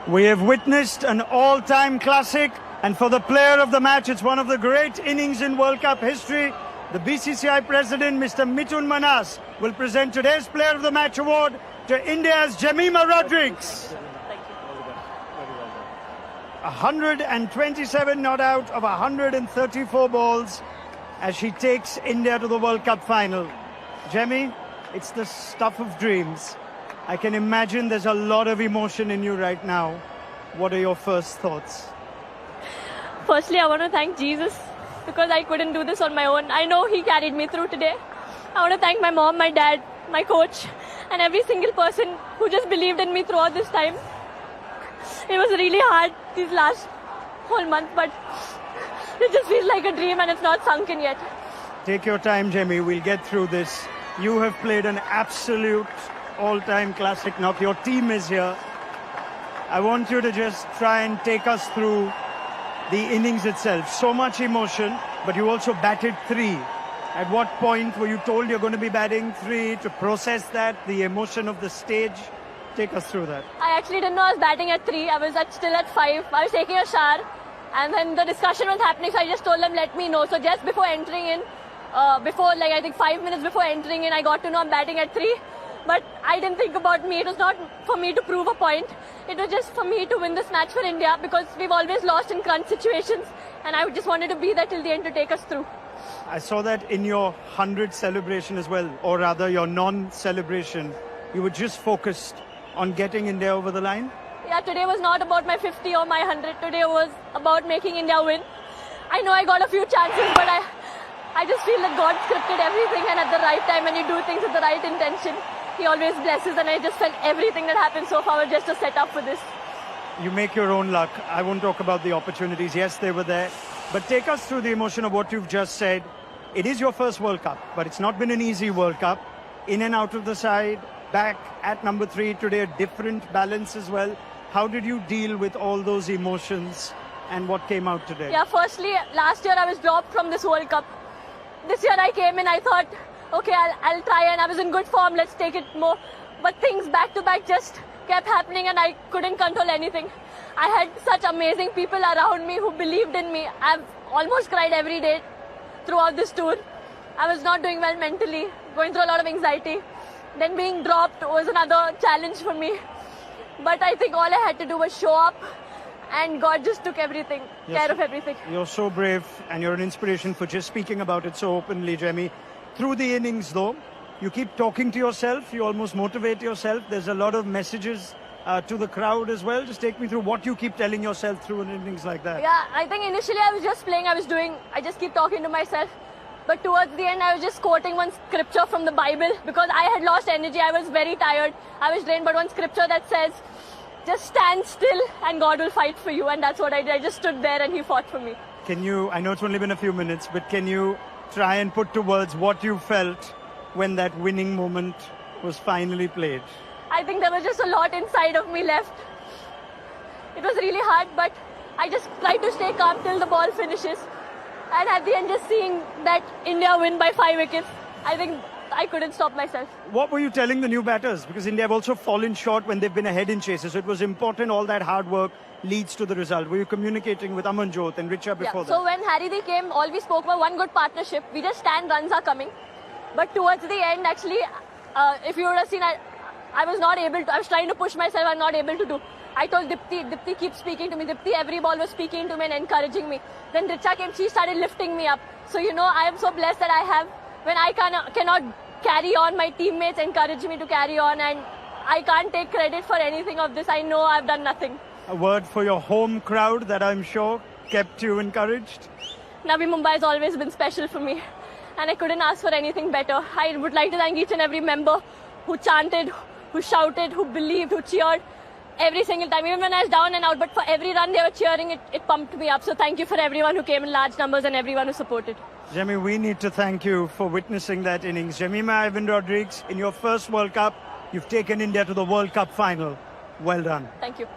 We have witnessed an all-time classic, and for the player of the match, it's one of the great innings in World Cup history. The BCCI president, Mr. Mithun Manas, will present today's Player of the Match award to India's Jemimah Rodrigues. 127 not out of 134 balls as she takes India to the World Cup final. Jemmy, it's the stuff of dreams. I can imagine there's a lot of emotion in you right now. What are your first thoughts? Firstly, I want to thank Jesus because I couldn't do this on my own. I know he carried me through today. I want to thank my mom, my dad, my coach, and every single person who just believed in me throughout this time. It was really hard these last whole month, but it just feels like a dream and it's not sunk in yet. Take your time, Jemmy. We'll get through this. You have played an absolute all-time classic knock. Your team is here. I want you to just try and take us through the innings itself. So much emotion, but you also batted 3. At what point were you told you're going to be batting 3 to process that, the emotion of the stage? Take us through that. I actually didn't know I was batting at 3. I was still at 5. I was taking a shower and then the discussion was happening, so I just told them, let me know. So just before entering in, I think 5 minutes before entering in, I got to know I'm batting at 3. But I didn't think about me. It was not for me to prove a point. It was just for me to win this match for India because we've always lost in crunch situations and I just wanted to be there till the end to take us through. I saw that in your 100 celebration as well, or rather your non-celebration. You were just focused on getting India over the line? Yeah, today was not about my 50 or my 100. Today was about making India win. I know I got a few chances, but I just feel that God scripted everything, and at the right time when you do things with the right intention, He always blesses, and I just felt everything that happened so far was just a setup for this. You make your own luck. I won't talk about the opportunities. Yes, they were there. But take us through the emotion of what you've just said. It is your first World Cup, but it's not been an easy World Cup. In and out of the side, back at number 3 today, a different balance as well. How did you deal with all those emotions and what came out today? Yeah, firstly, last year I was dropped from this World Cup. This year I came in, I thought, okay, I'll try, and I was in good form, let's take it more. But things back to back just kept happening and I couldn't control anything. I had such amazing people around me who believed in me. I've almost cried every day throughout this tour. I was not doing well mentally, going through a lot of anxiety. Then being dropped was another challenge for me. But I think all I had to do was show up and God just took everything, care of everything. You're so brave and you're an inspiration for just speaking about it so openly, Jemmy. Through the innings though, you keep talking to yourself, you almost motivate yourself. There's a lot of messages to the crowd as well. Just take me through what you keep telling yourself through an innings like that. Yeah, I think initially I was just playing, I just keep talking to myself. But towards the end, I was just quoting one scripture from the Bible because I had lost energy. I was very tired. I was drained. But one scripture that says, just stand still and God will fight for you. And that's what I did. I just stood there and He fought for me. Can you, I know it's only been a few minutes, but can you try and put to words what you felt when that winning moment was finally played? I think there was just a lot inside of me left. It was really hard, but I just tried to stay calm till the ball finishes. And at the end, just seeing that India win by 5 wickets, I think I couldn't stop myself. What were you telling the new batters? Because India have also fallen short when they've been ahead in chases. So it was important all that hard work leads to the result. Were you communicating with Amanjot and Richa before that? So when Harry came, all we spoke about one good partnership. We just stand, runs are coming. But towards the end, actually, if you would have seen, I was not able to. I was trying to push myself, I'm not able to do. I told Dipti keep speaking to me. Dipti every ball was speaking to me and encouraging me. Then Richa came, she started lifting me up. So I am so blessed that I have, when I cannot carry on, my teammates encourage me to carry on, and I can't take credit for anything of this. I know I've done nothing. A word for your home crowd that I'm sure kept you encouraged? Navi Mumbai has always been special for me, and I couldn't ask for anything better. I would like to thank each and every member who chanted, who shouted, who believed, who cheered every single time, even when I was down and out. But for every run they were cheering, it pumped me up. So thank you for everyone who came in large numbers and everyone who supported. Jemmy, we need to thank you for witnessing that innings. Jemimah Rodrigues, in your first World Cup, you've taken India to the World Cup final. Well done. Thank you.